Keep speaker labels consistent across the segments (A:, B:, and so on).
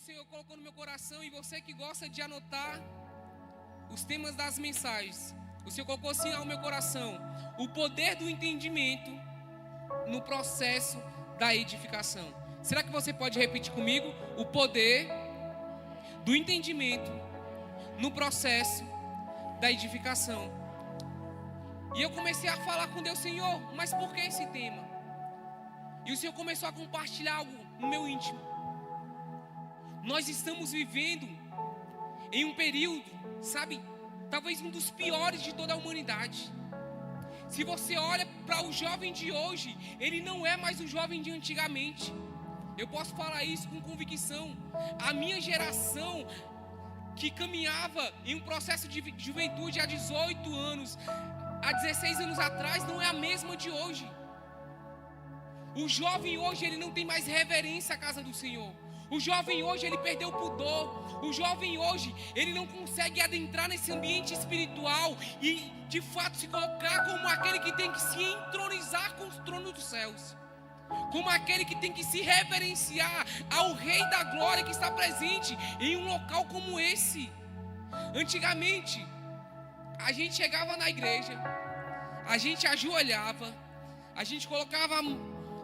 A: Senhor colocou no meu coração, e você que gosta de anotar os temas das mensagens, o Senhor colocou assim ao meu coração: o poder do entendimento no processo da edificação. Será que você pode repetir comigo? O poder do entendimento no processo da edificação. E eu comecei a falar com Deus: Senhor, mas por que esse tema? E o Senhor começou a compartilhar algo no meu íntimo. Nós estamos vivendo em um período, sabe, talvez um dos piores de toda a humanidade. Se você olha para o jovem de hoje, ele não é mais o jovem de antigamente. Eu posso falar isso com convicção. A minha geração, que caminhava em um processo de juventude há 18 anos, há 16 anos atrás, não é a mesma de hoje. O jovem hoje, ele não tem mais reverência à casa do Senhor. O jovem hoje, ele perdeu o pudor. O jovem hoje, ele não consegue adentrar nesse ambiente espiritual e de fato se colocar como aquele que tem que se entronizar com os tronos dos céus, como aquele que tem que se reverenciar ao Rei da Glória que está presente em um local como esse. Antigamente, a gente chegava na igreja, a gente ajoelhava, a gente colocava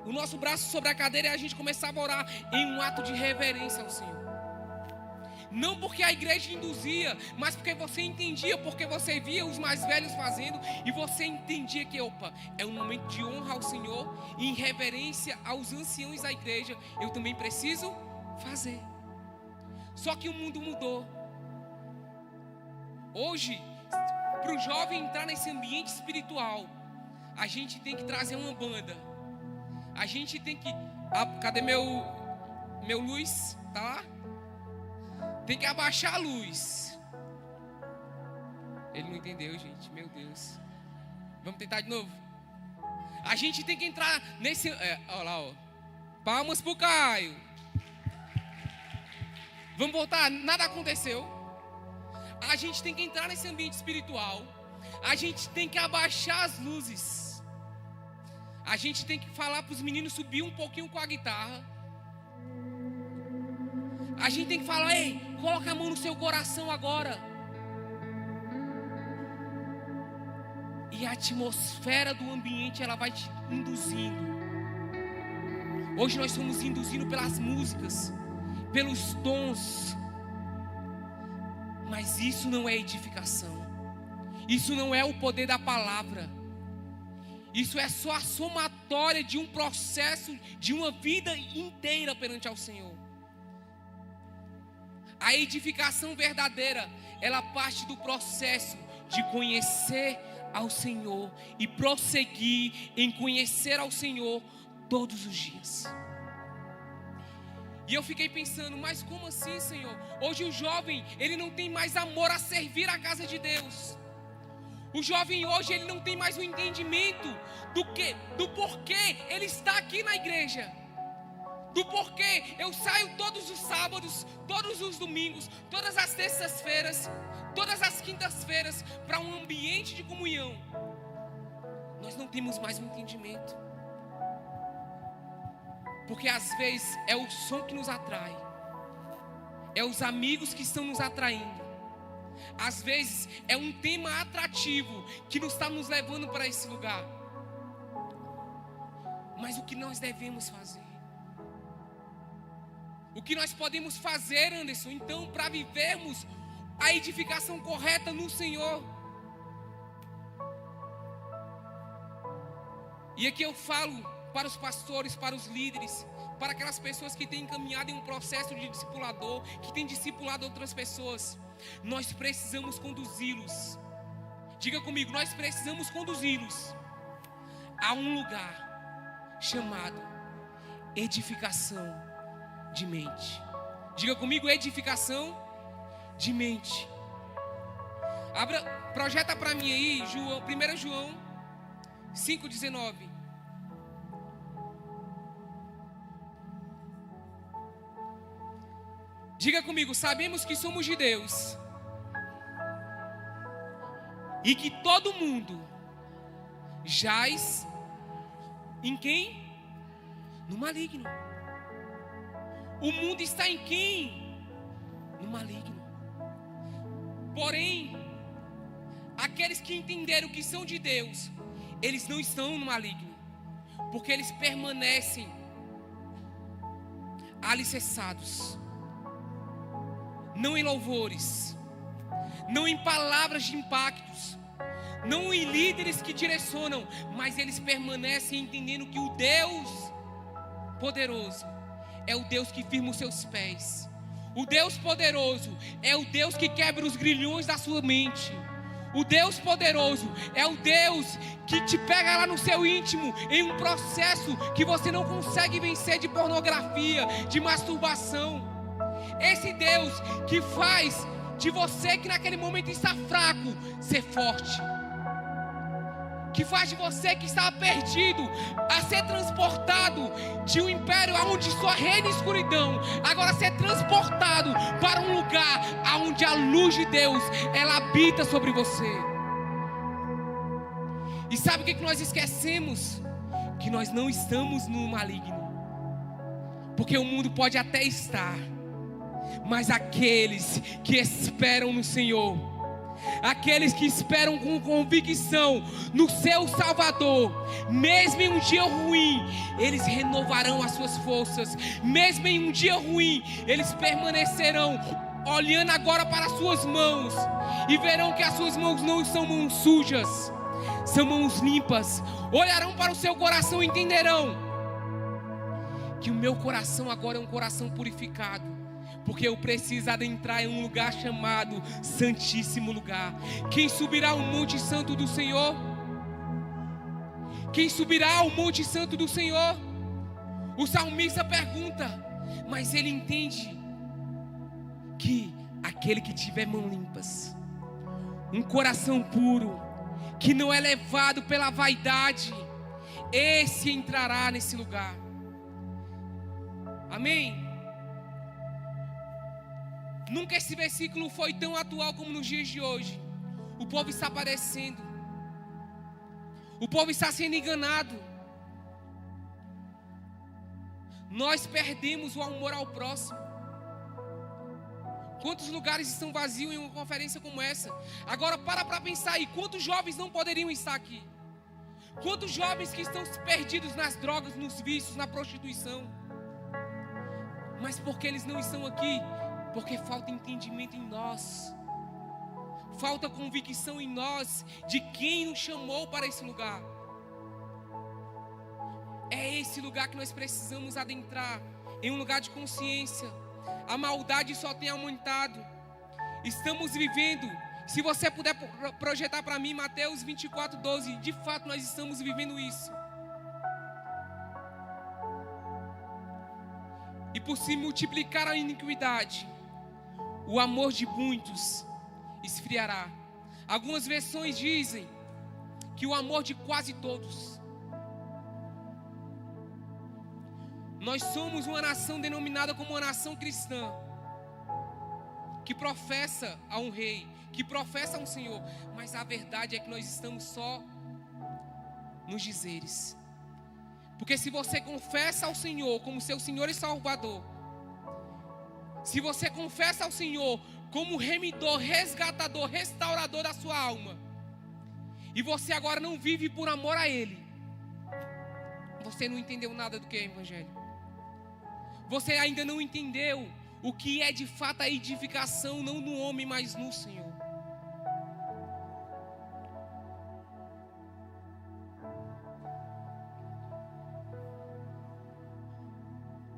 A: o nosso braço sobre a cadeira e a gente começava a orar em um ato de reverência ao Senhor. Não porque a igreja induzia, mas porque você entendia, porque você via os mais velhos fazendo e você entendia que, é um momento de honra ao Senhor e em reverência aos anciãos da igreja, eu também preciso fazer. Só que o mundo mudou. Hoje, para o jovem entrar nesse ambiente espiritual, a gente tem que trazer uma banda. A gente tem que... cadê meu luz? Tá lá? Tem que abaixar a luz. Ele não entendeu, gente. Meu Deus. Vamos tentar de novo? A gente tem que entrar nesse... olha lá, ó. Palmas pro Caio. Vamos voltar? Nada aconteceu. A gente tem que entrar nesse ambiente espiritual. A gente tem que abaixar as luzes. A gente tem que falar para os meninos subir um pouquinho com a guitarra. A gente tem que falar: ei, coloca a mão no seu coração agora. E a atmosfera do ambiente, ela vai te induzindo. Hoje nós somos induzidos pelas músicas, pelos tons. Mas isso não é edificação. Isso não é o poder da palavra. Isso é só a somatória de um processo, de uma vida inteira perante ao Senhor. A edificação verdadeira, ela parte do processo de conhecer ao Senhor e prosseguir em conhecer ao Senhor todos os dias. E eu fiquei pensando: mas como assim, Senhor? Hoje o jovem, ele não tem mais amor a servir a casa de Deus. O jovem hoje, ele não tem mais o entendimento do porquê ele está aqui na igreja. Do porquê eu saio todos os sábados, todos os domingos, todas as terças-feiras, todas as quintas-feiras para um ambiente de comunhão. Nós não temos mais um entendimento. Porque às vezes é o som que nos atrai, é os amigos que estão nos atraindo. Às vezes é um tema atrativo que nos está nos levando para esse lugar. Mas o que nós devemos fazer? O que nós podemos fazer, Anderson, então, para vivermos a edificação correta no Senhor? E aqui eu falo para os pastores, para os líderes, para aquelas pessoas que têm caminhado em um processo de discipulador, que têm discipulado outras pessoas. Nós precisamos conduzi-los. Diga comigo: nós precisamos conduzi-los a um lugar chamado edificação de mente. Diga comigo: edificação de mente. Projeta para mim aí 1 João 5,19. Diga comigo: sabemos que somos de Deus e que todo mundo jaz em quem? No maligno. O mundo está em quem? no maligno. Porém, aqueles que entenderam que são de Deus, eles não estão no maligno, porque eles permanecem alicerçados, não em louvores, não em palavras de impactos, não em líderes que direcionam, mas eles permanecem entendendo que o Deus poderoso é o Deus que firma os seus pés. O Deus poderoso é o Deus que quebra os grilhões da sua mente. O Deus poderoso é o Deus que te pega lá no seu íntimo, em um processo que você não consegue vencer, de pornografia, de masturbação. Esse Deus que faz de você, que naquele momento está fraco, ser forte. Que faz de você que estava perdido a ser transportado de um império onde só reina escuridão, agora ser transportado para um lugar onde a luz de Deus, ela habita sobre você. E sabe o que nós esquecemos? Que nós não estamos no maligno, porque o mundo pode até estar, mas aqueles que esperam no Senhor, aqueles que esperam com convicção no seu Salvador, mesmo em um dia ruim, eles renovarão as suas forças. Mesmo em um dia ruim, eles permanecerão olhando agora para as suas mãos e verão que as suas mãos não são mãos sujas, são mãos limpas. Olharão para o seu coração e entenderão que o meu coração agora é um coração purificado, porque eu preciso adentrar em um lugar chamado Santíssimo Lugar. Quem subirá ao Monte Santo do Senhor? Quem subirá ao Monte Santo do Senhor? O salmista pergunta, mas ele entende que aquele que tiver mãos limpas, um coração puro, que não é levado pela vaidade, esse entrará nesse lugar. Amém? Nunca esse versículo foi tão atual como nos dias de hoje. O povo está padecendo, o povo está sendo enganado. Nós perdemos o amor ao próximo. Quantos lugares estão vazios em uma conferência como essa? Agora para pensar aí, quantos jovens não poderiam estar aqui? Quantos jovens que estão perdidos nas drogas, nos vícios, na prostituição? Mas porque eles não estão aqui? Porque falta entendimento em nós, falta convicção em nós de quem nos chamou para esse lugar. É esse lugar que nós precisamos adentrar, em um lugar de consciência. A maldade só tem aumentado. Estamos vivendo, se você puder projetar para mim Mateus 24:12, de fato nós estamos vivendo isso. E por se multiplicar a iniquidade, o amor de muitos esfriará. Algumas versões dizem que o amor de quase todos. Nós somos uma nação denominada como uma nação cristã, que professa a um rei, que professa a um Senhor, mas a verdade é que nós estamos só nos dizeres. Porque se você confessa ao Senhor como seu Senhor e Salvador, se você confessa ao Senhor como remidor, resgatador, restaurador da sua alma, e você agora não vive por amor a Ele, você não entendeu nada do que é Evangelho. Você ainda não entendeu o que é de fato a edificação, não no homem, mas no Senhor.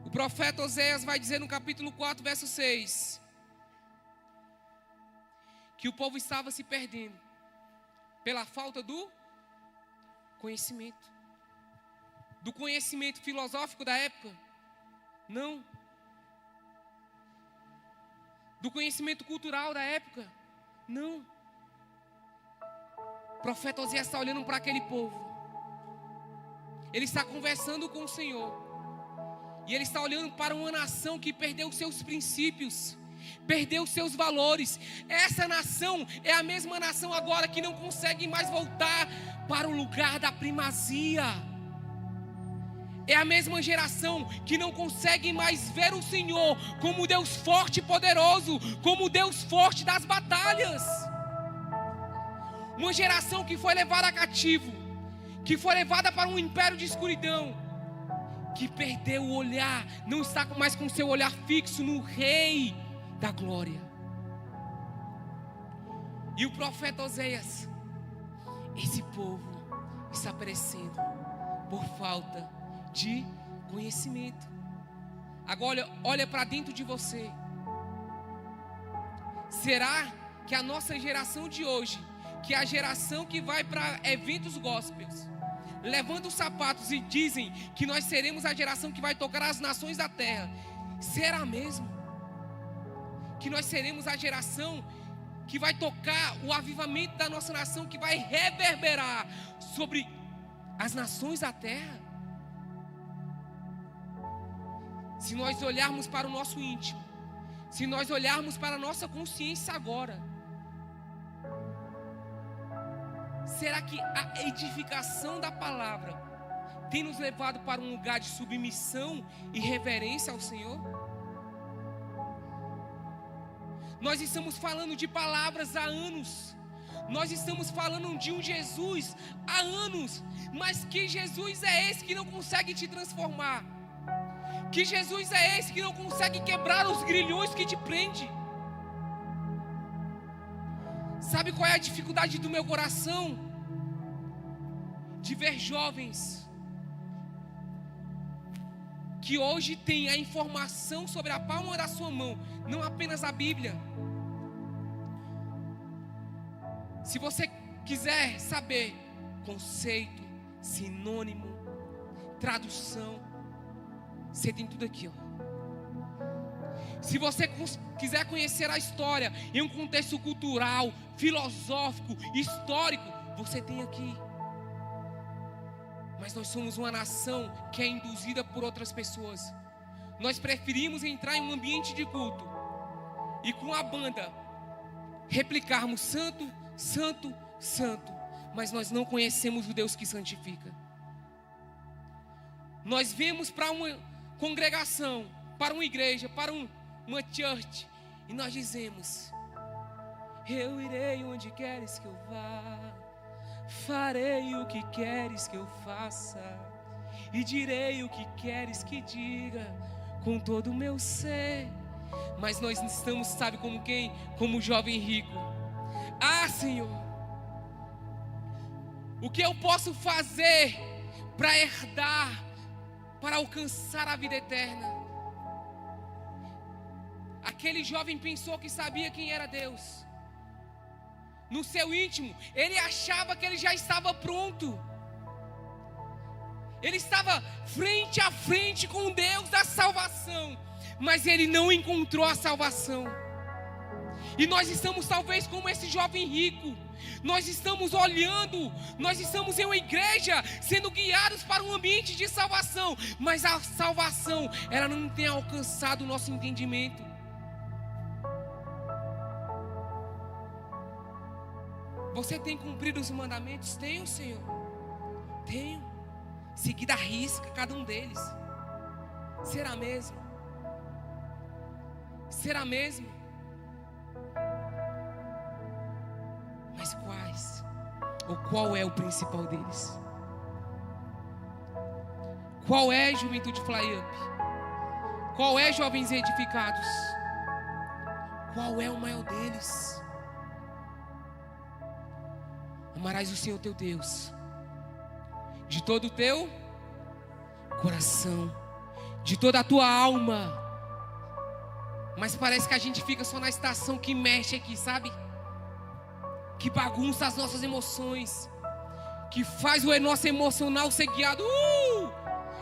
A: O profeta Oséias vai dizer no capítulo 4, verso 6, que o povo estava se perdendo pela falta do conhecimento. Do conhecimento filosófico da época? Não. Do conhecimento cultural da época? Não. O profeta Oséias está olhando para aquele povo. Ele está conversando com o Senhor. E ele está olhando para uma nação que perdeu seus princípios, perdeu seus valores. Essa nação é a mesma nação agora que não consegue mais voltar para o lugar da primazia. É a mesma geração que não consegue mais ver o Senhor como Deus forte e poderoso, como Deus forte das batalhas. Uma geração que foi levada cativo, que foi levada para um império de escuridão, que perdeu o olhar, não está mais com seu olhar fixo no Rei da Glória. E o profeta Oséias: esse povo está perecendo por falta de conhecimento. Agora olha para dentro de você. Será que a nossa geração de hoje, que é a geração que vai para eventos gospels, levando os sapatos e dizem que nós seremos a geração que vai tocar as nações da terra, será mesmo que nós seremos a geração que vai tocar o avivamento da nossa nação, que vai reverberar sobre as nações da terra? Se nós olharmos para o nosso íntimo, se nós olharmos para a nossa consciência agora, será que a edificação da palavra tem nos levado para um lugar de submissão e reverência ao Senhor? Nós estamos falando de palavras há anos, nós estamos falando de um Jesus há anos, mas que Jesus é esse que não consegue te transformar? Que Jesus é esse que não consegue quebrar os grilhões que te prende? Sabe qual é a dificuldade do meu coração? De ver jovens que hoje têm a informação sobre a palma da sua mão, não apenas a Bíblia. Se você quiser saber conceito, sinônimo, tradução, você tem tudo aqui, ó. Se você quiser conhecer a história em um contexto cultural, filosófico, histórico, você tem aqui. Mas nós somos uma nação que é induzida por outras pessoas. Nós preferimos entrar em um ambiente de culto e com a banda replicarmos santo, santo, santo, mas nós não conhecemos o Deus que santifica. Nós vemos para uma congregação, para uma igreja, para uma church, e nós dizemos: eu irei onde queres que eu vá, farei o que queres que eu faça, e direi o que queres que diga, com todo o meu ser. Mas nós estamos, sabe como quem? Como o jovem rico. Ah, Senhor, o que eu posso fazer para herdar, para alcançar a vida eterna? Aquele jovem pensou que sabia quem era Deus. No seu íntimo, ele achava que ele já estava pronto. Ele estava frente a frente com Deus da salvação, mas ele não encontrou a salvação. E nós estamos talvez como esse jovem rico. Nós estamos olhando, nós estamos em uma igreja sendo guiados para um ambiente de salvação, mas a salvação, ela não tem alcançado o nosso entendimento. Você tem cumprido os mandamentos? Tenho, Senhor. Tenho. Seguido à risca cada um deles. Será mesmo? Será mesmo? Mas quais? Ou qual é o principal deles? Qual é, Juventude Fly Up? Qual é, jovens edificados? Qual é o maior deles? Amarás o Senhor teu Deus de todo o teu coração, de toda a tua alma. Mas parece que a gente fica só na estação que mexe aqui, sabe? Que bagunça as nossas emoções, que faz o nosso emocional ser guiado.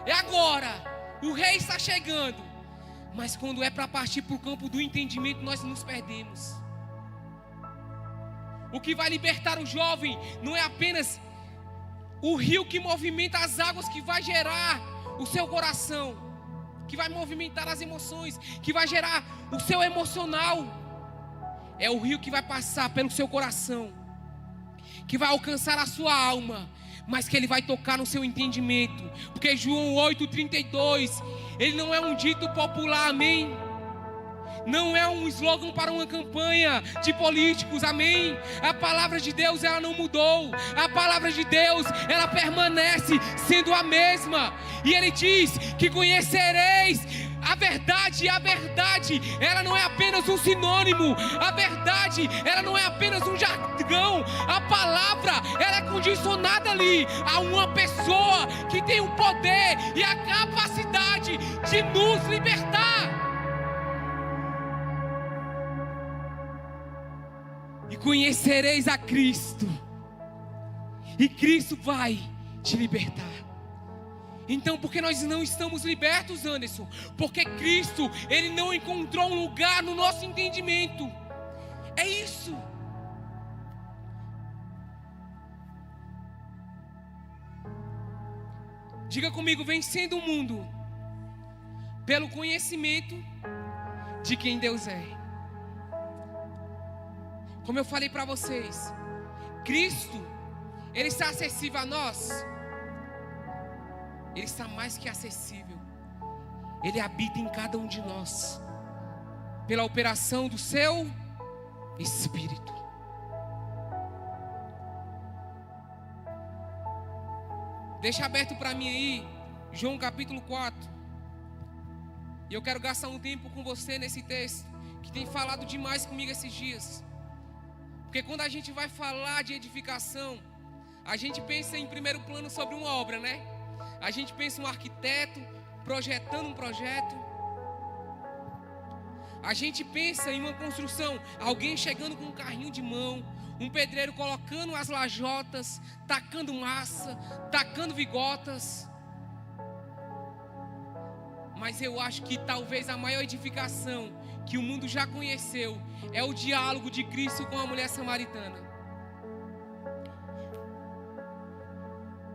A: É agora, o rei está chegando. Mas quando é para partir para o campo do entendimento, nós nos perdemos. O que vai libertar o jovem não é apenas o rio que movimenta as águas, que vai gerar o seu coração, que vai movimentar as emoções, que vai gerar o seu emocional. É o rio que vai passar pelo seu coração, que vai alcançar a sua alma, mas que Ele vai tocar no seu entendimento. Porque João 8,32, ele não é um dito popular, amém? Não é um slogan para uma campanha de políticos, amém? A palavra de Deus, ela não mudou. A palavra de Deus, ela permanece sendo a mesma. E Ele diz que conhecereis a verdade. E a verdade, ela não é apenas um sinônimo. A verdade, ela não é apenas um jargão. A palavra, ela é condicionada ali a uma pessoa que tem o poder e a capacidade de nos libertar. E conhecereis a Cristo, e Cristo vai te libertar. Então, por que nós não estamos libertos, Anderson? Porque Cristo, Ele não encontrou um lugar no nosso entendimento. É isso. Diga comigo: vencendo o mundo pelo conhecimento de quem Deus é. Como eu falei para vocês, Cristo, Ele está acessível a nós. Ele está mais que acessível. Ele habita em cada um de nós, pela operação do seu Espírito. Deixa aberto para mim aí, João capítulo 4. E eu quero gastar um tempo com você nesse texto, que tem falado demais comigo esses dias. Porque quando a gente vai falar de edificação, a gente pensa em primeiro plano sobre uma obra, né? A gente pensa um arquiteto projetando um projeto. A gente pensa em uma construção, alguém chegando com um carrinho de mão, um pedreiro colocando as lajotas, tacando massa, tacando vigotas. Mas eu acho que talvez a maior edificação que o mundo já conheceu é o diálogo de Cristo com a mulher samaritana.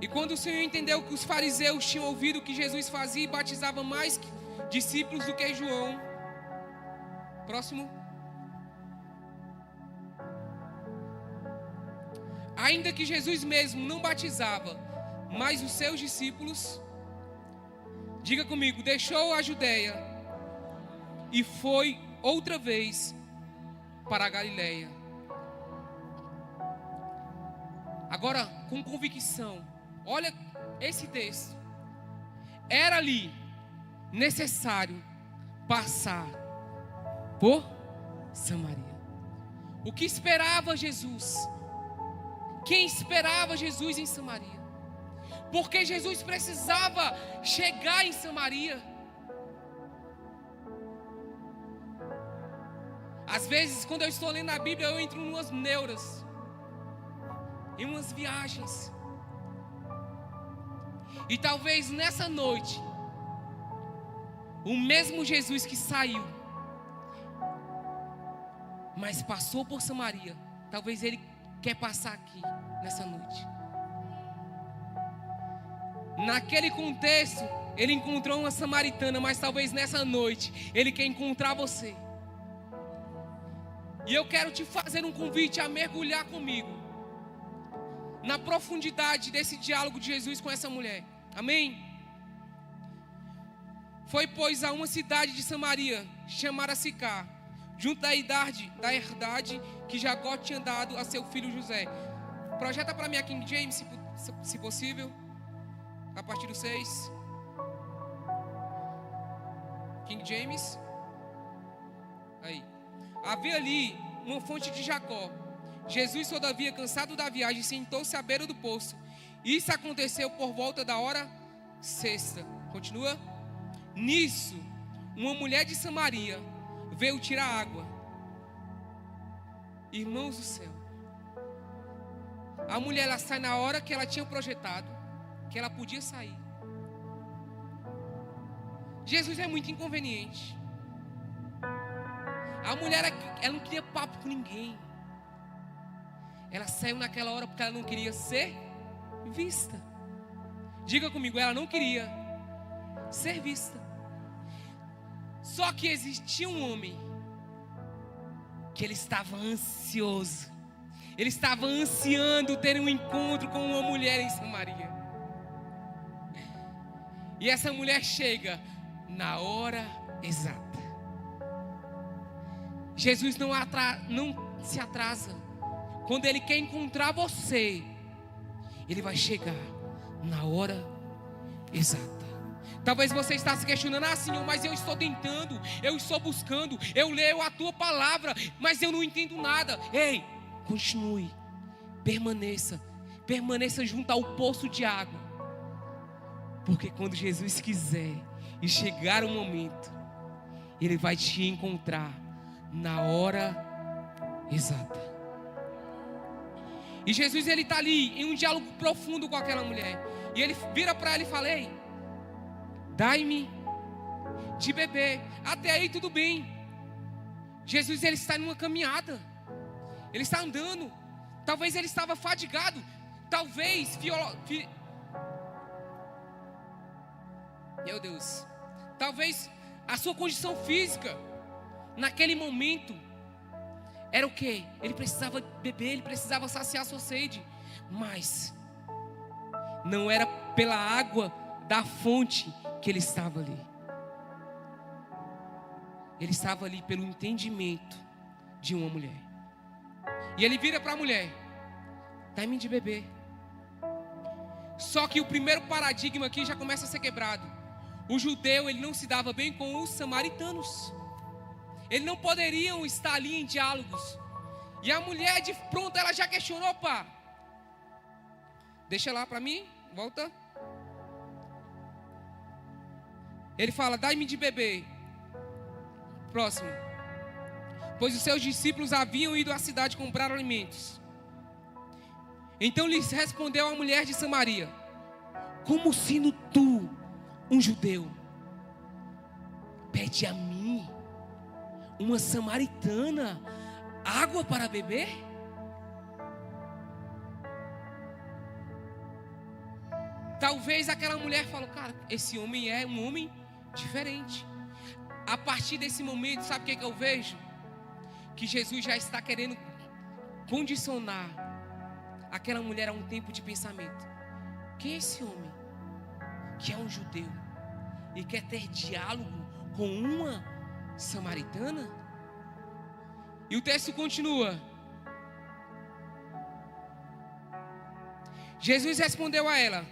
A: E quando o Senhor entendeu que os fariseus tinham ouvido que Jesus fazia e batizava mais discípulos do que João. Próximo. Ainda que Jesus mesmo não batizava, mas os seus discípulos, diga comigo, deixou a Judeia e foi outra vez para a Galileia. Agora, com convicção, olha esse texto. Era ali necessário passar por Samaria. O que esperava Jesus? Quem esperava Jesus em Samaria? Porque Jesus precisava chegar em Samaria. Às vezes, quando eu estou lendo a Bíblia, eu entro em umas neuras, em umas viagens. E talvez nessa noite, o mesmo Jesus que saiu, mas passou por Samaria, talvez Ele quer passar aqui nessa noite. Naquele contexto, Ele encontrou uma samaritana, mas talvez nessa noite Ele quer encontrar você. E eu quero te fazer um convite a mergulhar comigo na profundidade desse diálogo de Jesus com essa mulher. Amém? Foi, pois, a uma cidade de Samaria, chamada Sicar, junto da herdade que Jacó tinha dado a seu filho José. Projeta para mim a King James, se possível, a partir do 6. King James. Aí. Havia ali uma fonte de Jacó. Jesus, todavia, cansado da viagem, sentou-se à beira do poço. Isso aconteceu por volta da hora sexta. Continua. Nisso, uma mulher de Samaria veio tirar água. Irmãos do céu, a mulher, ela sai na hora que ela tinha projetado, que ela podia sair. Jesus é muito inconveniente. A mulher, ela não queria papo com ninguém. Ela saiu naquela hora porque ela não queria ser vista. Diga comigo, ela não queria ser vista. Só que existia um homem que ele estava ansioso. ele estava ansiando ter um encontro com uma mulher em Samaria. E essa mulher chega na hora exata. Jesus não se atrasa. Quando Ele quer encontrar você, Ele vai chegar na hora exata. Talvez você está se questionando: Senhor, mas eu estou tentando, eu estou buscando, eu leio a Tua palavra, mas eu não entendo nada. Ei, continue, permaneça junto ao poço de água. Porque quando Jesus quiser e chegar o momento, Ele vai te encontrar na hora exata. E Jesus, ele está ali em um diálogo profundo com aquela mulher. E ele vira para ela e fala: ei, dai-me de beber. Até aí tudo bem. Jesus, ele está em uma caminhada. Ele está andando. Talvez ele estava fadigado. Talvez meu Deus. Talvez a sua condição física naquele momento era o quê? Ele precisava beber, ele precisava saciar sua sede. Mas não era pela água da fonte que ele estava ali. Ele estava ali pelo entendimento de uma mulher. E ele vira para a mulher: dá-me de beber. Só que o primeiro paradigma aqui já começa a ser quebrado. O judeu, ele não se dava bem com os samaritanos. Eles não poderiam estar ali em diálogos. E a mulher, de pronto, ela já questionou: opa, deixa lá para mim, volta. Ele fala: dai-me de beber. Próximo. Pois os seus discípulos haviam ido à cidade comprar alimentos. Então lhes respondeu a mulher de Samaria: como sendo tu um judeu, pede a mim, uma samaritana, água para beber? Talvez aquela mulher falou: cara, esse homem é um homem diferente. A partir desse momento, sabe o que eu vejo? Que Jesus já está querendo condicionar aquela mulher a um tempo de pensamento. Quem é esse homem que é um judeu e quer ter diálogo com uma samaritana? E o texto continua. Jesus respondeu a ela: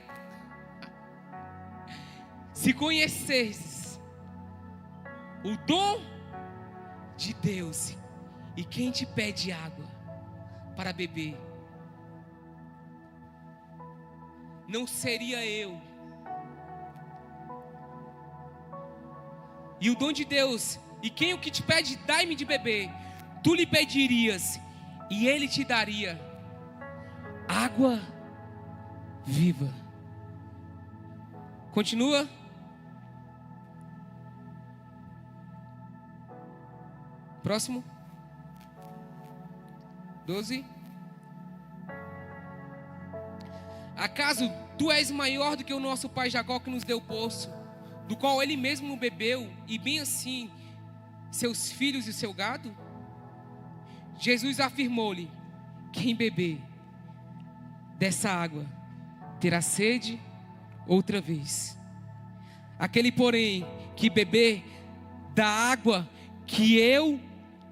A: se conhecesses o dom de Deus e quem te pede água para beber, não seria eu. E o dom de Deus, e quem o que te pede, dai-me de beber, tu lhe pedirias, e ele te daria água viva. Continua. Próximo. 12. Acaso tu és maior do que o nosso pai Jacó, que nos deu o poço, do qual ele mesmo bebeu, e bem assim seus filhos e seu gado? Jesus afirmou-lhe: quem beber dessa água terá sede outra vez. Aquele, porém, que beber da água que eu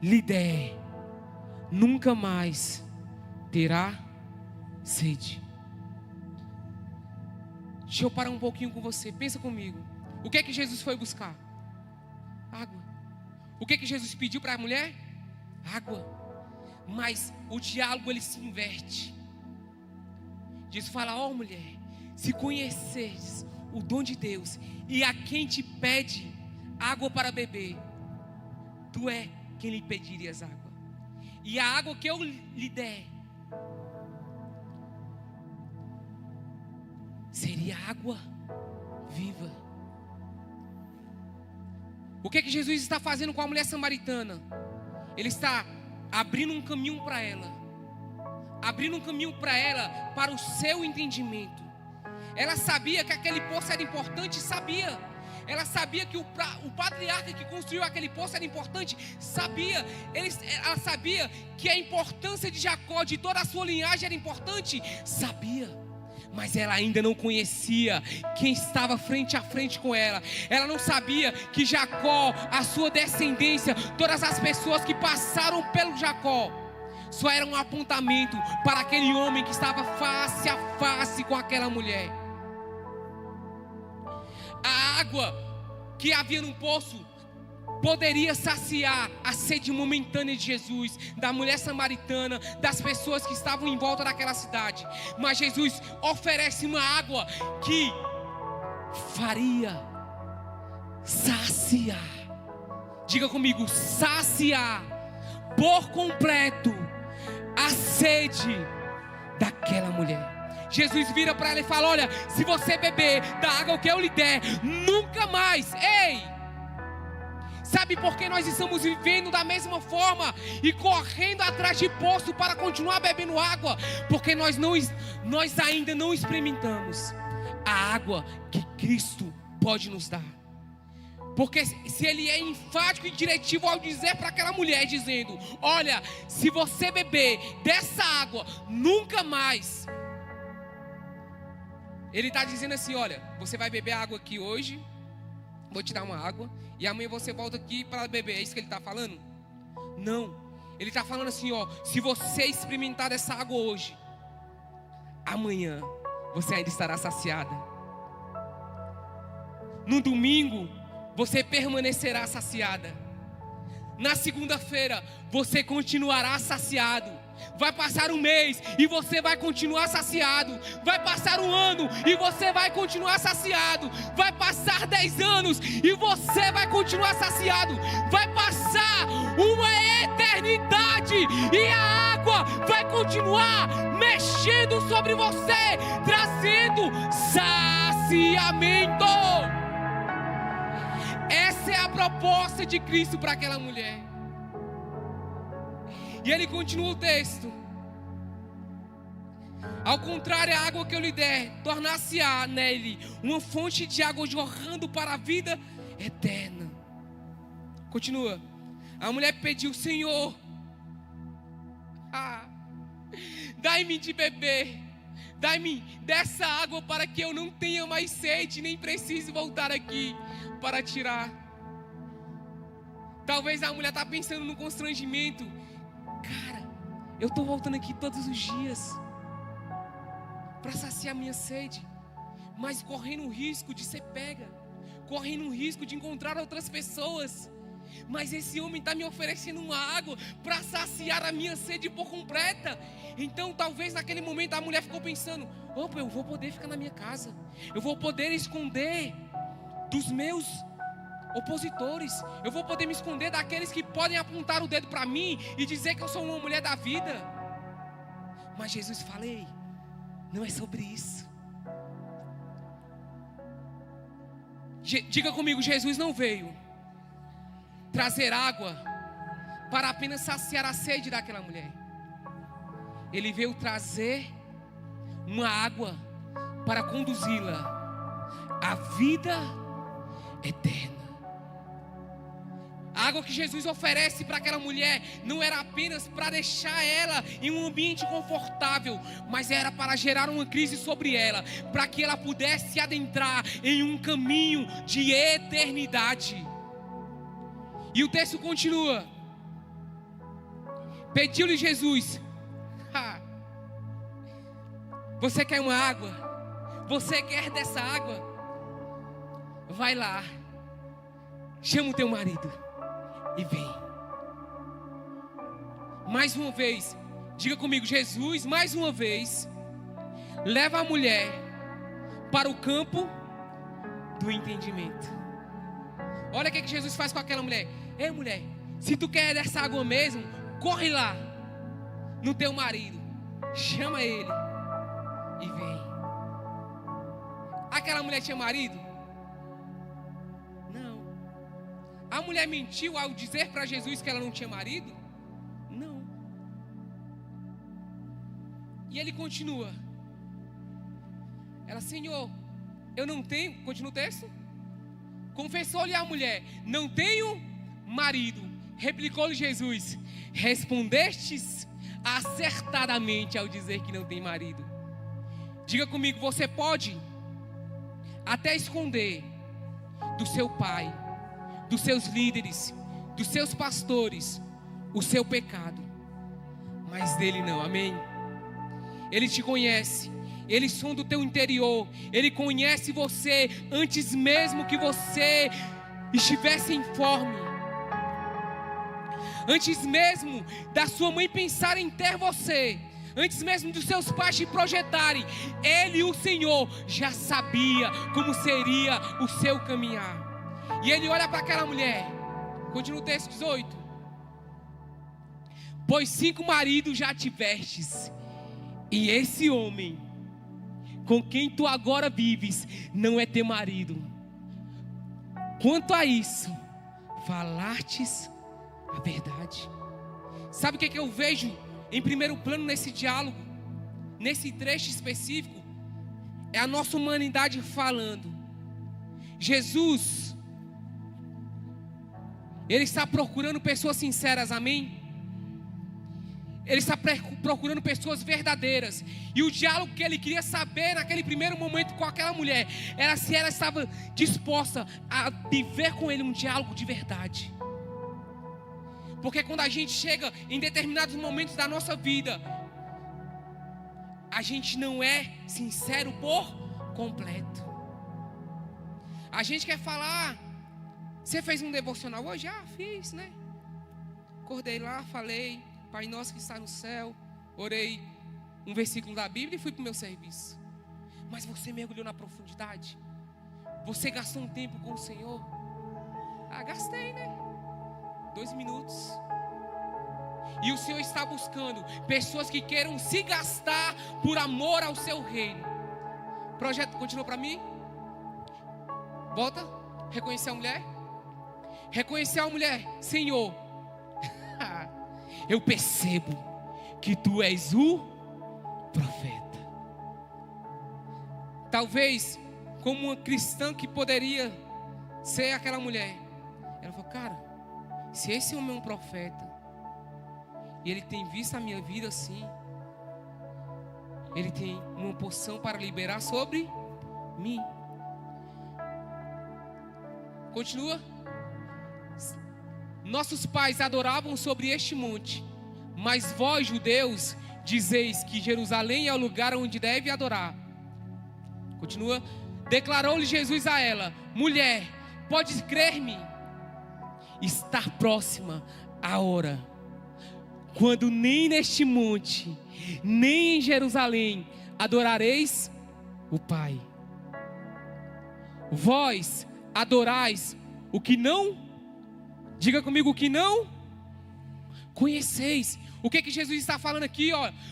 A: lhe der, nunca mais terá sede. Deixa eu parar um pouquinho com você. Pensa comigo. O que é que Jesus foi buscar? Água. O que é que Jesus pediu para a mulher? Água. Mas o diálogo, ele se inverte. Jesus fala: ó mulher, se conheceres o dom de Deus e a quem te pede água para beber, tu é quem lhe pedirias água. E a água que eu lhe der seria água viva. O que é que Jesus está fazendo com a mulher samaritana? Ele está abrindo um caminho para ela. Abrindo um caminho para ela, para o seu entendimento. Ela sabia que aquele poço era importante, sabia. Ela sabia que o patriarca que construiu aquele poço era importante. Ela sabia que a importância de Jacó, de toda a sua linhagem era importante. Sabia. Mas ela ainda não conhecia quem estava frente a frente com ela. Ela não sabia que Jacó, a sua descendência, todas as pessoas que passaram pelo Jacó, só era um apontamento para aquele homem que estava face a face com aquela mulher. A água que havia no poço poderia saciar a sede momentânea de Jesus, da mulher samaritana, das pessoas que estavam em volta daquela cidade. Mas Jesus oferece uma água que faria saciar. Diga comigo, saciar por completo a sede daquela mulher. Jesus vira para ela e fala: olha, se você beber da água que eu lhe der, nunca mais. Ei! Sabe por que nós estamos vivendo da mesma forma e correndo atrás de poço para continuar bebendo água? Porque nós ainda não experimentamos a água que Cristo pode nos dar. Porque se Ele é enfático e diretivo ao dizer para aquela mulher, dizendo: olha, se você beber dessa água, nunca mais. Ele está dizendo assim: olha, você vai beber água aqui hoje, vou te dar uma água, e amanhã você volta aqui para beber. É isso que ele está falando? Não. Ele está falando assim, ó: se você experimentar dessa água hoje, amanhã você ainda estará saciada. No domingo, você permanecerá saciada. Na segunda-feira, você continuará saciado. Vai passar um mês e você vai continuar saciado. Vai passar um ano e você vai continuar saciado. Vai passar 10 anos e você vai continuar saciado. Vai passar uma eternidade e a água vai continuar mexendo sobre você, trazendo saciamento. Essa é a proposta de Cristo para aquela mulher. E ele continua o texto: ao contrário, a água que eu lhe der, tornar-se-á nele uma fonte de água jorrando para a vida eterna. Continua. A mulher pediu: Senhor, dai-me de beber, dai-me dessa água para que eu não tenha mais sede, nem precise voltar aqui para tirar. Talvez a mulher está pensando no constrangimento: cara, eu estou voltando aqui todos os dias para saciar minha sede, mas correndo o risco de ser pega, correndo o risco de encontrar outras pessoas. Mas esse homem está me oferecendo uma água para saciar a minha sede por completa. Então talvez naquele momento a mulher ficou pensando: opa, eu vou poder ficar na minha casa, eu vou poder esconder dos meus opositores, eu vou poder me esconder daqueles que podem apontar o dedo para mim e dizer que eu sou uma mulher da vida. Mas Jesus fala: ei, não é sobre isso. Diga comigo, Jesus não veio trazer água para apenas saciar a sede daquela mulher. Ele veio trazer uma água para conduzi-la à vida eterna. A água que Jesus oferece para aquela mulher não era apenas para deixar ela em um ambiente confortável, mas era para gerar uma crise sobre ela, para que ela pudesse adentrar em um caminho de eternidade. E o texto continua: pediu-lhe Jesus: você quer uma água? Você quer dessa água? Vai lá, chama o teu marido e vem. Mais uma vez, diga comigo, Jesus mais uma vez leva a mulher para o campo do entendimento. Olha o que Jesus faz com aquela mulher: ei mulher, se tu quer dessa água mesmo, corre lá no teu marido, chama ele e vem. Aquela mulher tinha marido? Não. A mulher mentiu ao dizer para Jesus que ela não tinha marido? Não. E ele continua. Ela: Senhor, eu não tenho. Continua o texto. Confessou-lhe a mulher: não tenho marido. Replicou-lhe Jesus: respondestes acertadamente ao dizer que não tem marido. Diga comigo, você pode até esconder do seu pai, dos seus líderes, dos seus pastores, o seu pecado, mas dele não, amém? Ele te conhece, ele sonda o teu interior, ele conhece você antes mesmo que você estivesse informe, antes mesmo da sua mãe pensar em ter você, antes mesmo dos seus pais te projetarem, ele, o Senhor, já sabia como seria o seu caminhar. E ele olha para aquela mulher, continua o texto 18: pois 5 maridos já tivestes, e esse homem com quem tu agora vives não é teu marido. Quanto a isso, falastes a verdade. Sabe o que eu vejo em primeiro plano nesse diálogo, nesse trecho específico? É a nossa humanidade falando. Jesus, ele está procurando pessoas sinceras, amém? Ele está procurando pessoas verdadeiras. E o diálogo que ele queria saber naquele primeiro momento com aquela mulher era se ela estava disposta a viver com ele um diálogo de verdade. Porque quando a gente chega em determinados momentos da nossa vida, a gente não é sincero por completo. A gente quer falar: você fez um devocional hoje? Já fiz, né? Acordei lá, falei: Pai nosso que está no céu, orei um versículo da Bíblia e fui para o meu serviço. Mas você mergulhou na profundidade? Você gastou um tempo com o Senhor? Gastei, né? 2 minutos. E o Senhor está buscando pessoas que queiram se gastar por amor ao seu reino. Projeto continua para mim. Volta. Reconhecer a mulher. Reconhecer a mulher. Senhor, eu percebo que tu és o profeta. Talvez como uma cristã que poderia ser aquela mulher, ela falou: cara, se esse homem é um profeta e ele tem visto a minha vida assim, ele tem uma porção para liberar sobre mim. Continua. Nossos pais adoravam sobre este monte, mas vós, judeus, dizeis que Jerusalém é o lugar onde deve adorar. Continua. Declarou-lhe Jesus a ela: mulher, podes crer-me, está próxima a hora, quando nem neste monte, nem em Jerusalém adorareis o Pai. Vós adorais o que não, diga comigo, o que não conheceis. O que Jesus está falando aqui?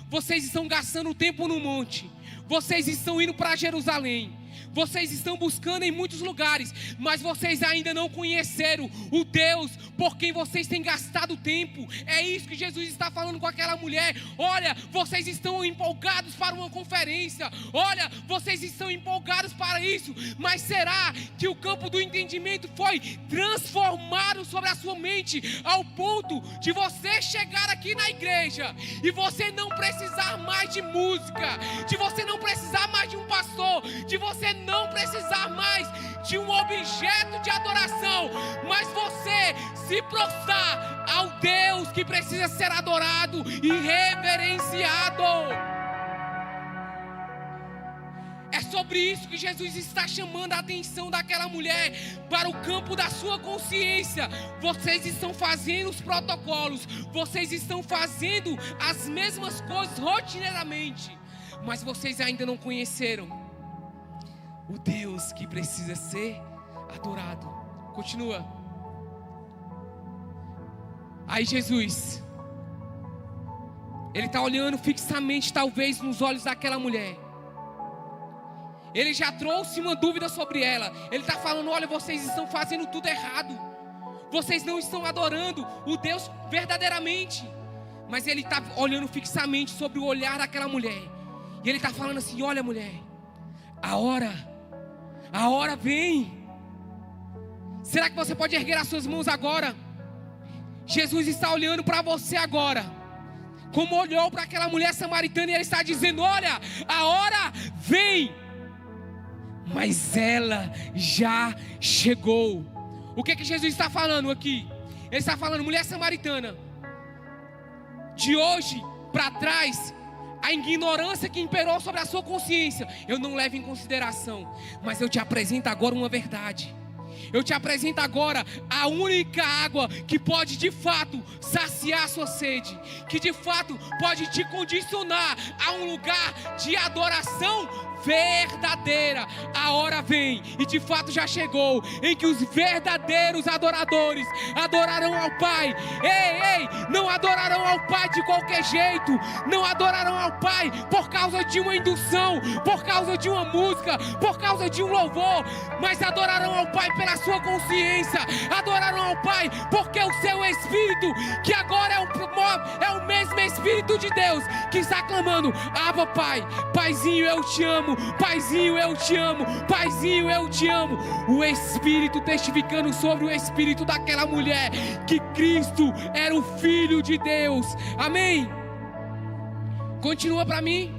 A: Vocês estão gastando tempo no monte, vocês estão indo para Jerusalém, vocês estão buscando em muitos lugares, mas vocês ainda não conheceram o Deus por quem vocês têm gastado tempo. É isso que Jesus está falando com aquela mulher. Olha, vocês estão empolgados para uma conferência, olha, vocês estão empolgados para isso, mas será que o campo do entendimento foi transformado sobre a sua mente ao ponto de você chegar aqui na igreja e você não precisar mais de música, de você não precisar mais de um pastor, de você não precisar mais de um objeto de adoração, mas você se prostrar ao Deus que precisa ser adorado e reverenciado? É sobre isso que Jesus está chamando a atenção daquela mulher para o campo da sua consciência. Vocês estão fazendo os protocolos, vocês estão fazendo as mesmas coisas rotineiramente, mas vocês ainda não conheceram o Deus que precisa ser adorado. Continua. Aí Jesus, ele está olhando fixamente, talvez nos olhos daquela mulher. Ele já trouxe uma dúvida sobre ela. Ele está falando: olha, vocês estão fazendo tudo errado, vocês não estão adorando o Deus verdadeiramente. Mas ele está olhando fixamente sobre o olhar daquela mulher, e ele está falando assim: olha, mulher, a hora vem, Será que você pode erguer as suas mãos agora? Jesus está olhando para você agora, como olhou para aquela mulher samaritana, e Ele está dizendo: olha, a hora vem, mas ela já chegou. O que que Jesus está falando aqui? Ele está falando: mulher samaritana, de hoje para trás, a ignorância que imperou sobre a sua consciência, eu não levo em consideração, mas eu te apresento agora uma verdade. Eu te apresento agora a única água que pode de fato saciar a sua sede, que de fato pode te condicionar a um lugar de adoração verdadeira. A hora vem, e de fato já chegou, em que os verdadeiros adoradores adorarão ao Pai. Ei, não adorarão ao Pai de qualquer jeito, não adorarão ao Pai por causa de uma indução, por causa de uma música, por causa de um louvor, mas adorarão ao Pai pela sua consciência, adorarão ao Pai porque o seu Espírito, que agora é o mesmo Espírito de Deus, que está clamando: Abba, Pai, Paizinho, eu te amo, Paizinho, eu te amo, Paizinho, eu te amo. O Espírito testificando sobre o Espírito daquela mulher, que Cristo era o Filho de Deus. Amém? Continua para mim.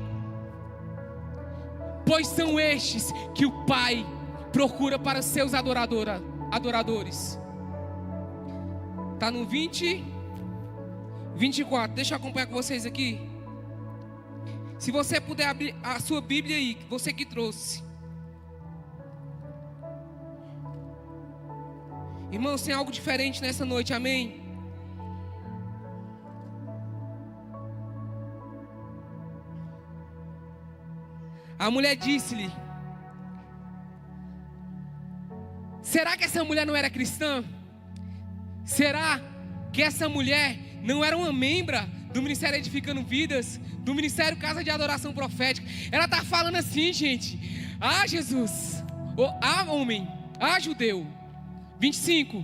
A: Pois são estes que o Pai procura para seus adoradores. Está no 24. Deixa eu acompanhar com vocês aqui. Se você puder abrir a sua Bíblia aí, você que trouxe. Irmãos, tem algo diferente nessa noite, amém? A mulher disse-lhe: será que essa mulher não era cristã? Será que essa mulher não era uma membra do Ministério Edificando Vidas, do Ministério Casa de Adoração Profética? Ela está falando assim, gente: ah, Jesus, ah, homem, ah, judeu. 25.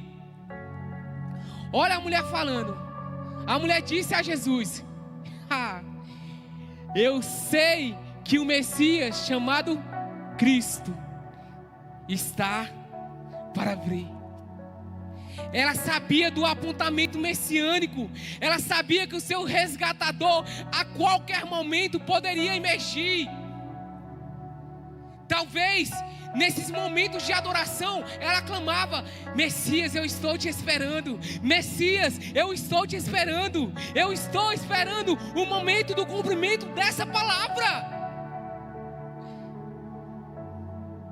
A: Olha a mulher falando. A mulher disse a Jesus: eu sei que o Messias, chamado Cristo, está para vir. Ela sabia do apontamento messiânico. Ela sabia que o seu resgatador a qualquer momento poderia emergir. Talvez nesses momentos de adoração ela clamava: Messias, eu estou te esperando. Messias, eu estou te esperando. Eu estou esperando o momento do cumprimento dessa palavra.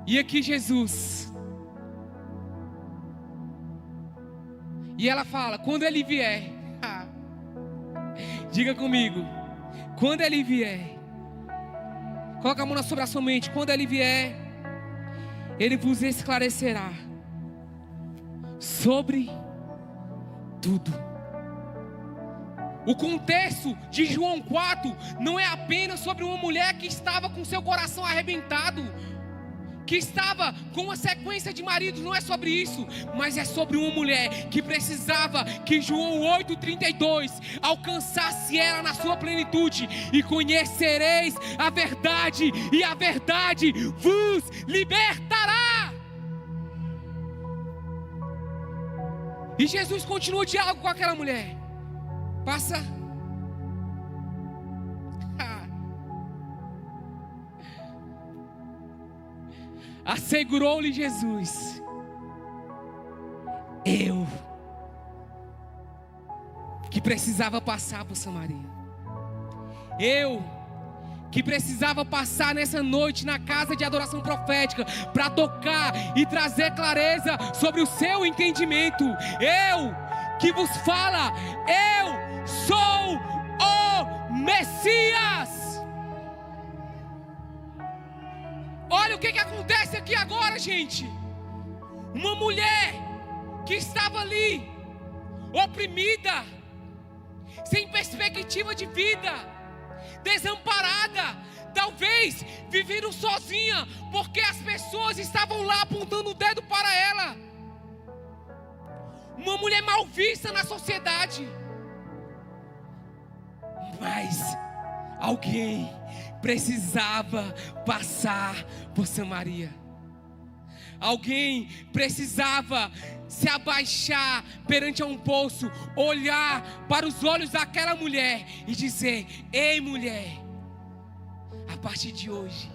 A: E aqui Jesus, e ela fala: quando ele vier, diga comigo, quando ele vier, coloca a mão sobre a sua mente. Quando ele vier, ele vos esclarecerá sobre tudo. O contexto de João 4 não é apenas sobre uma mulher que estava com seu coração arrebentado, que estava com uma sequência de maridos. Não é sobre isso, mas é sobre uma mulher que precisava que João 8,32 alcançasse ela na sua plenitude. E conhecereis a verdade, e a verdade vos libertará. E Jesus continua o diálogo com aquela mulher. Passa. Assegurou-lhe Jesus: eu que precisava passar por Samaria, eu que precisava passar nessa noite na casa de adoração profética para tocar e trazer clareza sobre o seu entendimento. Eu que vos fala, eu sou o Messias. Olha o que acontece aqui agora, gente. Uma mulher que estava ali, oprimida, sem perspectiva de vida, desamparada, talvez vivendo sozinha, porque as pessoas estavam lá apontando o dedo para ela. Uma mulher mal vista na sociedade. Mas alguém precisava passar por Samaria. Alguém precisava se abaixar perante a um poço, olhar para os olhos daquela mulher e dizer: ei, mulher, a partir de hoje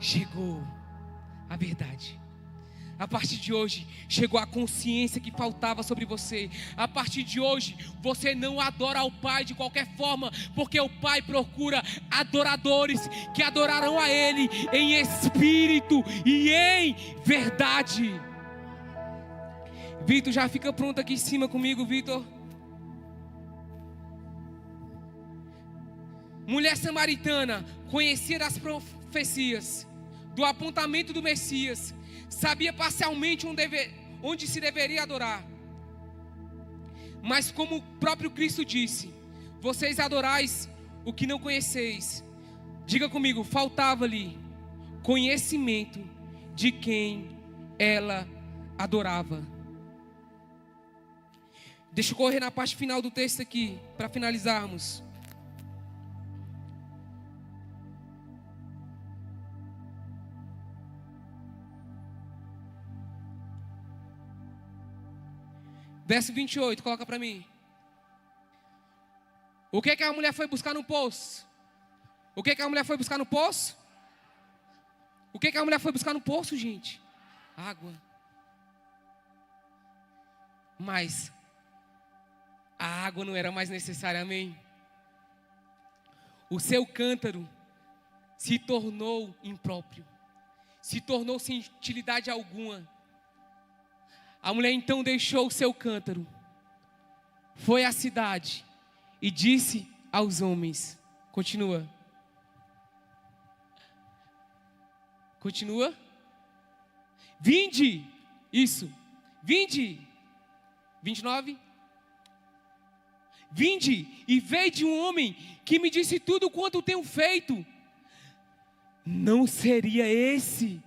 A: chegou a verdade. A partir de hoje chegou a consciência que faltava sobre você. A partir de hoje você não adora ao Pai de qualquer forma, porque o Pai procura adoradores que adorarão a Ele em espírito e em verdade. Vitor, já fica pronto aqui em cima comigo, Vitor. Mulher samaritana conhecia as profecias do apontamento do Messias, sabia parcialmente onde se deveria adorar. Mas como o próprio Cristo disse: vocês adorais o que não conheceis. Diga comigo, faltava-lhe conhecimento de quem ela adorava. Deixa eu correr na parte final do texto aqui, para finalizarmos. Verso 28, coloca para mim. O que a mulher foi buscar no poço? O que a mulher foi buscar no poço? O que a mulher foi buscar no poço, gente? Água. Mas a água não era mais necessária, amém? O seu cântaro se tornou impróprio, se tornou sem utilidade alguma. A mulher então deixou o seu cântaro, foi à cidade e disse aos homens. Continua. Vinde. Isso. Vinde. 29. Vinde e veide um homem que me disse tudo quanto tenho feito. Não seria esse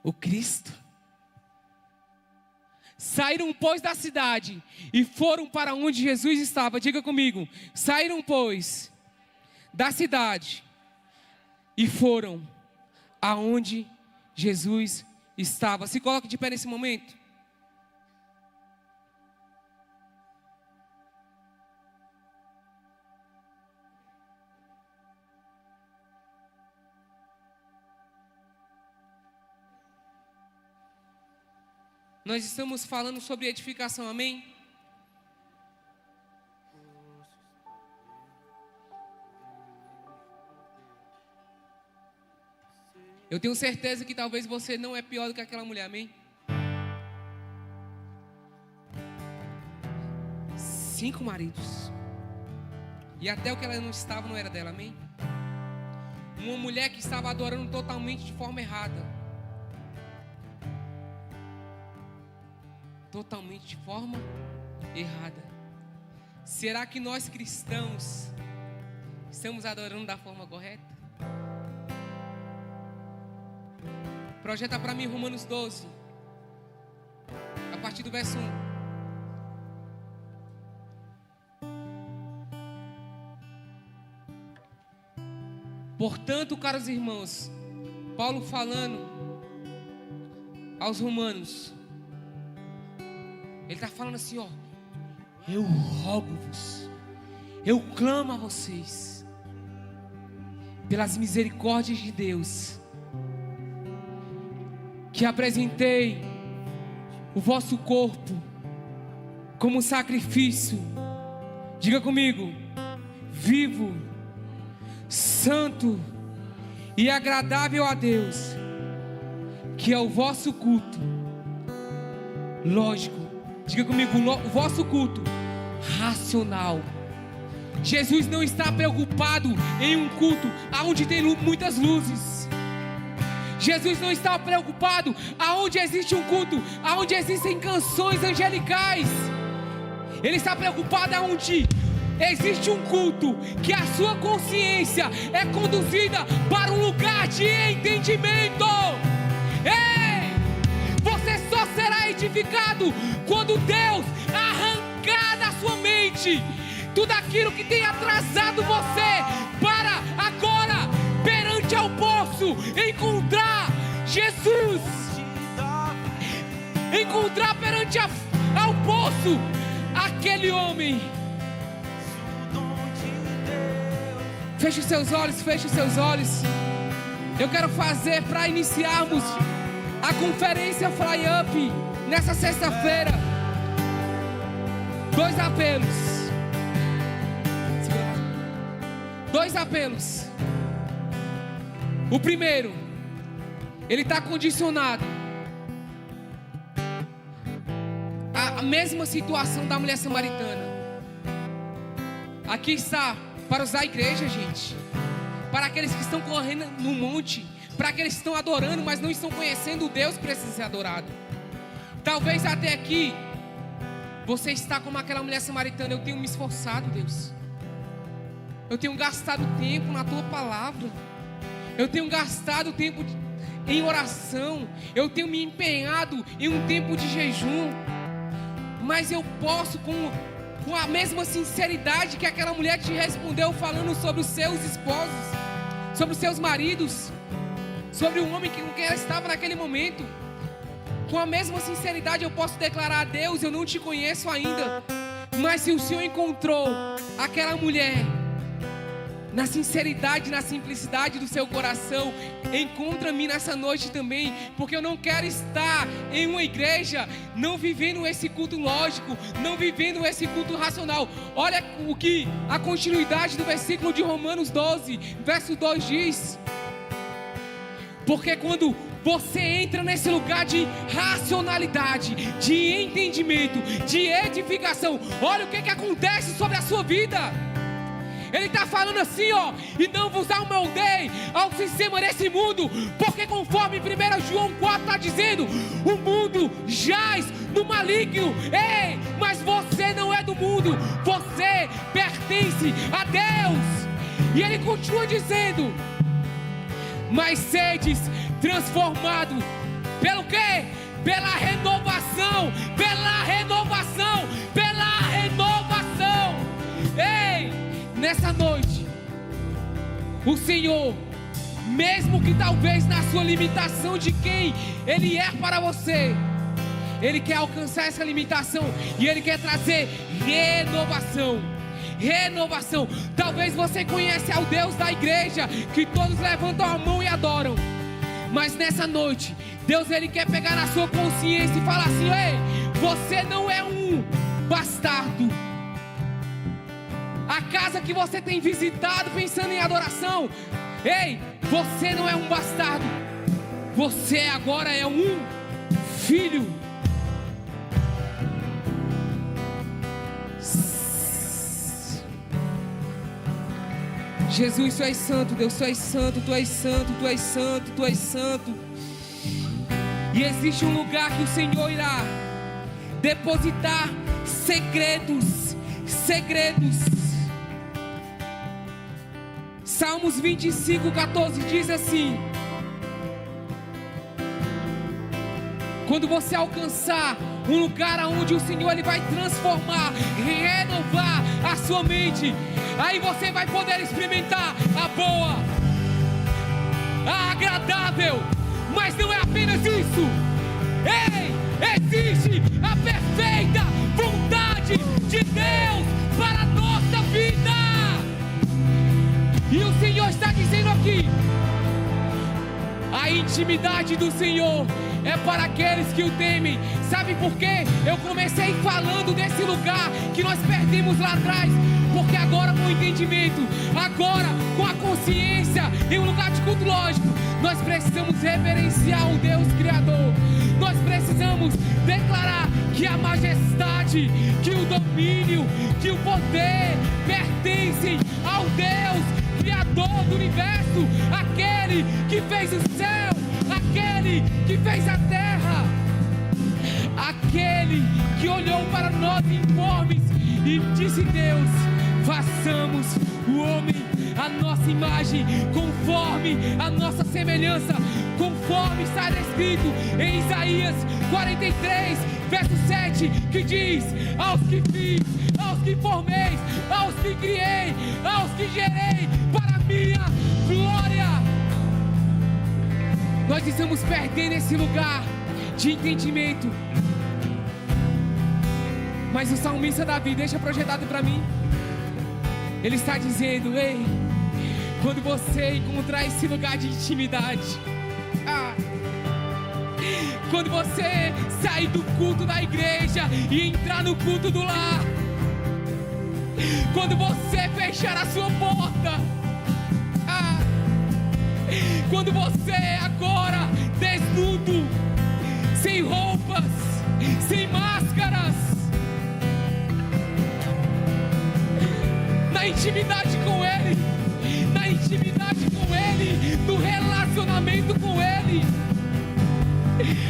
A: o Cristo? Saíram, pois, da cidade e foram para onde Jesus estava. Diga comigo. Saíram, pois, da cidade e foram aonde Jesus estava. Se coloque de pé nesse momento. Nós estamos falando sobre edificação, amém? Eu tenho certeza que talvez você não é pior do que aquela mulher, amém? 5 maridos. E até o que ela não estava não era dela, amém? Uma mulher que estava adorando totalmente de forma errada. Totalmente de forma errada. Será que nós cristãos estamos adorando da forma correta? Projeta para mim Romanos 12, a partir do verso 1. Portanto, caros irmãos, Paulo falando aos romanos, ele está falando assim, ó: eu rogo-vos, eu clamo a vocês, pelas misericórdias de Deus, que apresentei o vosso corpo como sacrifício, diga comigo, vivo, santo e agradável a Deus, que é o vosso culto. Lógico, diga comigo, o vosso culto racional. Jesus não está preocupado em um culto onde tem muitas luzes. Jesus não está preocupado aonde existe um culto, aonde existem canções angelicais. Ele está preocupado aonde existe um culto, que a sua consciência é conduzida para um lugar de entendimento. Ei! Você só será edificado quando Deus arrancar da sua mente tudo aquilo que tem atrasado você para agora, perante ao poço, encontrar Jesus. encontrar perante ao poço aquele homem. Feche os seus olhos, feche os seus olhos. Eu quero fazer para iniciarmos a conferência Fly Up nessa sexta-feira 2 apelos. 2 apelos. O primeiro, ele está condicionado à mesma situação da mulher samaritana. Aqui está para usar a igreja, gente, para aqueles que estão correndo no monte, para aqueles que estão adorando, mas não estão conhecendo o Deus que precisa ser adorado. Talvez até aqui você está como aquela mulher samaritana. Eu tenho me esforçado, Deus. Eu tenho gastado tempo na tua palavra. Eu tenho gastado tempo em oração. Eu tenho me empenhado em um tempo de jejum. Mas eu posso, com a mesma sinceridade que aquela mulher te respondeu, falando sobre os seus esposos, sobre os seus maridos, sobre o homem com quem ela estava naquele momento. Com a mesma sinceridade eu posso declarar a Deus: eu não te conheço ainda, mas se o Senhor encontrou aquela mulher na sinceridade, na simplicidade do seu coração, encontra-me nessa noite também, porque eu não quero estar em uma igreja não vivendo esse culto lógico, não vivendo esse culto racional. Olha o que a continuidade do versículo de Romanos 12, verso 2 diz: porque quando você entra nesse lugar de racionalidade, de entendimento, de edificação, olha o que acontece sobre a sua vida. Ele está falando assim, ó: e não vos amoldei ao sistema desse mundo, porque conforme 1 João 4 está dizendo, o mundo jaz no maligno. Ei, mas você não é do mundo, você pertence a Deus. E ele continua dizendo: mas sedes transformado pelo quê? Pela renovação, pela renovação, pela renovação. Ei, nessa noite, o Senhor, mesmo que talvez na sua limitação de quem Ele é para você, Ele quer alcançar essa limitação e Ele quer trazer renovação. Renovação. Talvez você conhece ao Deus da igreja, que todos levantam a mão e adoram, mas nessa noite, Deus Ele quer pegar na sua consciência e falar assim: ei, você não é um bastardo. A casa que você tem visitado pensando em adoração, ei, você não é um bastardo. Você agora é um filho. Jesus, Tu és santo, Deus, Tu és santo, Tu és santo, Tu és santo, Tu és santo. E existe um lugar que o Senhor irá depositar segredos, segredos. Salmos 25, 14 diz assim: quando você alcançar um lugar onde o Senhor Ele vai transformar, renovar a sua mente, aí você vai poder experimentar a boa, a agradável, mas não é apenas isso. Ei, existe a perfeita vontade de Deus para a nossa vida. E o Senhor está dizendo aqui: a intimidade do Senhor é para aqueles que o temem. Sabe por quê? Eu comecei falando desse lugar que nós perdemos lá atrás, porque agora com o entendimento, agora com a consciência, em um lugar de culto lógico, nós precisamos reverenciar o Deus Criador. Nós precisamos declarar que a majestade, que o domínio, que o poder pertencem ao Deus Criador do universo, aquele que fez o céu, aquele que fez a terra, aquele que olhou para nós informes e disse: Deus, façamos o homem a nossa imagem, conforme a nossa semelhança, conforme está escrito em Isaías 43, verso 7, que diz: aos que fiz, aos que formei, aos que criei, aos que gerei para a minha glória. Nós estamos perdendo esse lugar de entendimento. Mas o salmista Davi, deixa projetado para mim. Ele está dizendo: ei, quando você encontrar esse lugar de intimidade, quando você sair do culto da igreja e entrar no culto do lar, quando você fechar a sua porta, quando você agora desnudo, sem roupas, sem máscaras, na intimidade com Ele, na intimidade com Ele, no relacionamento com Ele,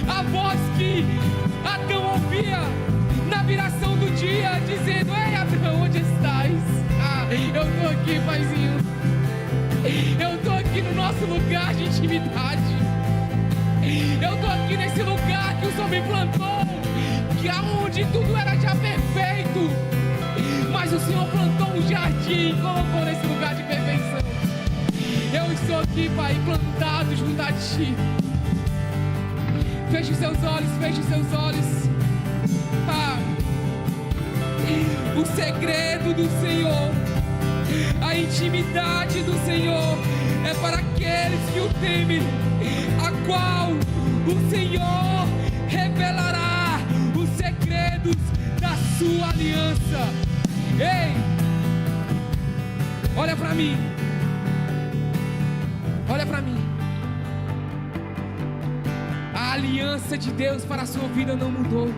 A: a voz que Adão ouvia na viração do dia, dizendo: ei, Abraão, onde estás? Eu estou aqui, paizinho. Eu estou aqui no nosso lugar de intimidade. Eu estou aqui nesse lugar que o Senhor me plantou, que é onde tudo era já perfeito, mas o Senhor plantou um jardim e colocou nesse lugar de perfeição. Eu estou aqui, Pai, plantado junto a Ti. Feche os seus olhos, feche os seus olhos. O segredo do Senhor, a intimidade do Senhor é para aqueles que o temem, a qual o Senhor revelará os segredos da sua aliança. Ei, olha para mim, olha para mim. A aliança de Deus para a sua vida não mudou.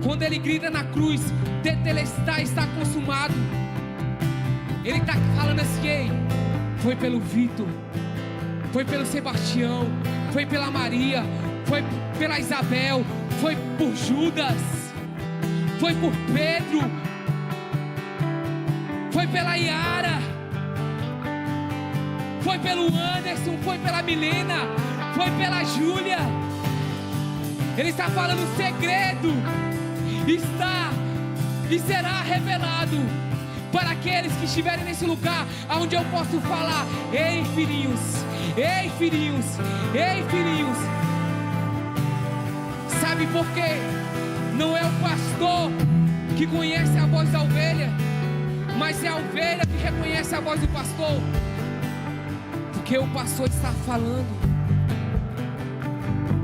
A: Quando Ele grita na cruz: tetelestai, está consumado, Ele está falando assim: ei, foi pelo Vitor, foi pelo Sebastião, foi pela Maria, foi pela Isabel, foi por Judas, foi por Pedro, foi pela Yara, foi pelo Anderson, foi pela Milena, foi pela Júlia. Ele está falando: o segredo está e será revelado para aqueles que estiverem nesse lugar onde eu posso falar: ei, filhinhos, ei, filhinhos, ei, filhinhos. Sabe por quê? Não é o pastor que conhece a voz da ovelha, mas é a ovelha que reconhece a voz do pastor, porque o pastor está falando.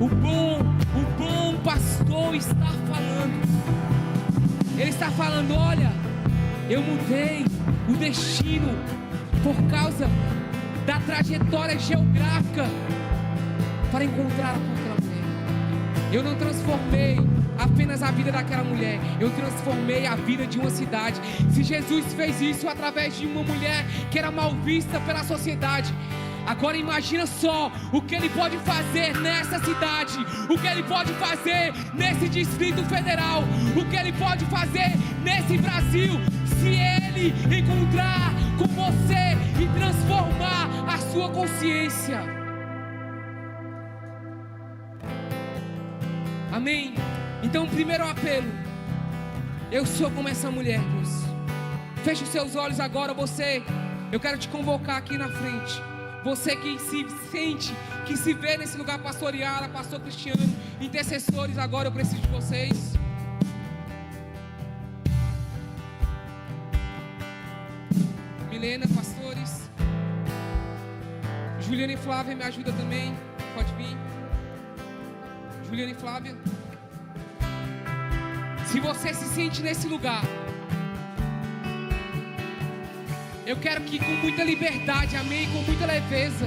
A: O bom pastor está falando. Ele está falando: olha, eu mudei o destino por causa da trajetória geográfica para encontrar aquela mulher. Eu não transformei apenas a vida daquela mulher, eu transformei a vida de uma cidade. Se Jesus fez isso através de uma mulher que era mal vista pela sociedade, agora imagina só o que Ele pode fazer nessa cidade, o que Ele pode fazer nesse Distrito Federal, o que Ele pode fazer nesse Brasil, se Ele encontrar com você e transformar a sua consciência. Amém? Então, primeiro apelo: eu sou como essa mulher, Deus. Feche os seus olhos agora, você. Eu quero te convocar aqui na frente. Você que se sente, que se vê nesse lugar, pastor Yara, pastor Cristiano, intercessores, agora eu preciso de vocês. Milena, pastores. Juliana e Flávia, me ajuda também. Pode vir. Juliana e Flávia. Se você se sente nesse lugar, eu quero que com muita liberdade, amém, com muita leveza.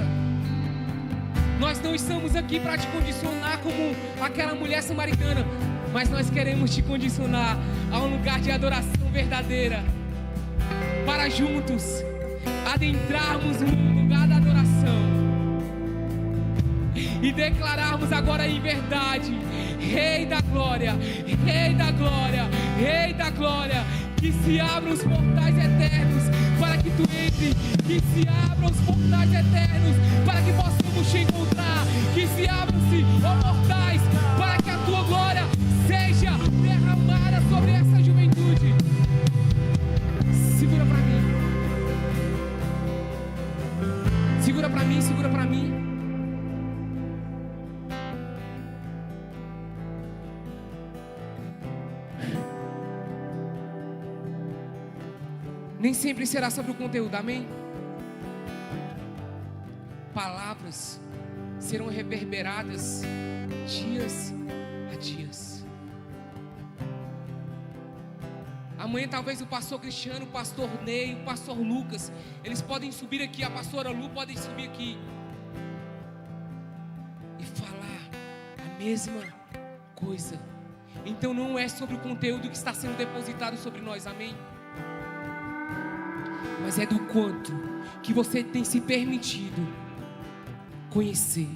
A: Nós não estamos aqui para te condicionar como aquela mulher samaritana, mas nós queremos te condicionar a um lugar de adoração verdadeira, para juntos adentrarmos no lugar da adoração e declararmos agora em verdade: Rei da glória, Rei da glória, Rei da glória. Que se abram os portais eternos para que tu entre, que se abram os portais eternos para que possamos te encontrar, que se abram-se portais para que a tua glória seja derramada sobre essa juventude. Segura para mim, segura para mim, segura para mim. nem sempre será sobre o conteúdo, amém? Palavras serão reverberadas dias a dias. Amanhã talvez o pastor Cristiano, o pastor Ney, o pastor Lucas, eles podem subir aqui, a pastora Lu podem subir aqui e falar a mesma coisa. Então não é sobre o conteúdo que está sendo depositado sobre nós, amém? Mas é do quanto que você tem se permitido conhecer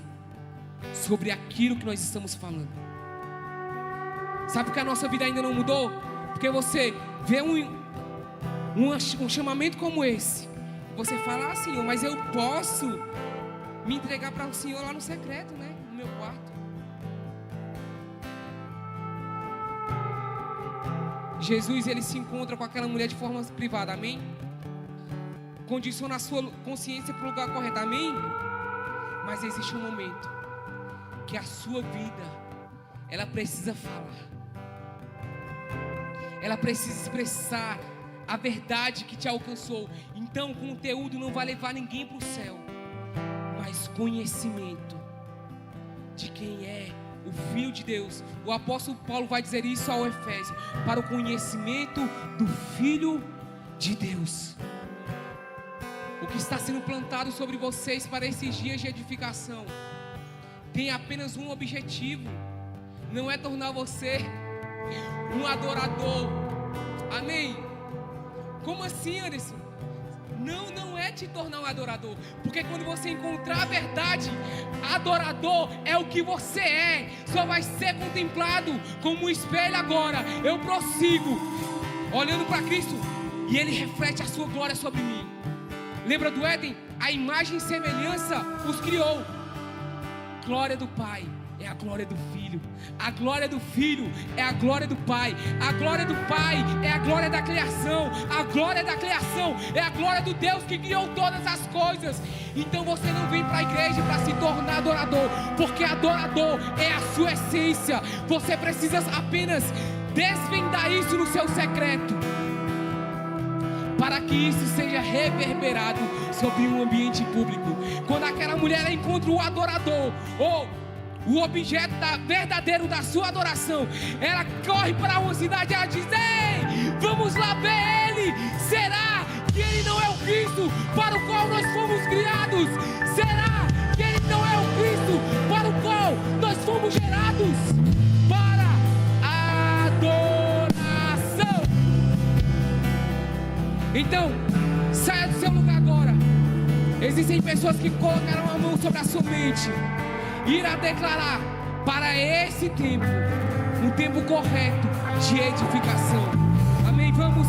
A: sobre aquilo que nós estamos falando. Sabe que a nossa vida ainda não mudou? Porque você vê um chamamento como esse, você fala: ah, Senhor, mas eu posso me entregar para o Senhor lá no secreto, né? No meu quarto. Jesus, ele se encontra com aquela mulher de forma privada, amém? Condiciona a sua consciência para o lugar correto, amém? Mas existe um momento que a sua vida, ela precisa falar. Ela precisa expressar a verdade que te alcançou. Então o conteúdo não vai levar ninguém para o céu, mas conhecimento de quem é o Filho de Deus. O apóstolo Paulo vai dizer isso ao Efésio: para o conhecimento do Filho de Deus. O que está sendo plantado sobre vocês para esses dias de edificação tem apenas um objetivo: não é tornar você um adorador, amém? Como assim, Anderson? Não é te tornar um adorador, porque quando você encontrar a verdade, adorador é o que você é, só vai ser contemplado como um espelho. Agora eu prossigo olhando para Cristo e Ele reflete a sua glória sobre mim. Lembra do Éden? A imagem e semelhança os criou. Glória do Pai é a glória do Filho, a glória do Filho é a glória do Pai, a glória do Pai é a glória da criação, a glória da criação é a glória do Deus que criou todas as coisas. Então você não vem para a igreja para se tornar adorador, porque adorador é a sua essência. Você precisa apenas desvendar isso no seu secreto, para que isso seja reverberado sobre um ambiente público. Quando aquela mulher encontra o adorador, ou o objeto verdadeiro da sua adoração, ela corre para uma cidade e ela diz: ei, vamos lá ver ele. Será que ele não é o Cristo para o qual nós fomos criados? Será que ele não é o Cristo para o qual nós fomos gerados? Para adoração. Então, saia do seu lugar agora. Existem pessoas que colocaram a mão sobre a sua mente e irá declarar para esse tempo um tempo correto de edificação. Amém? Vamos.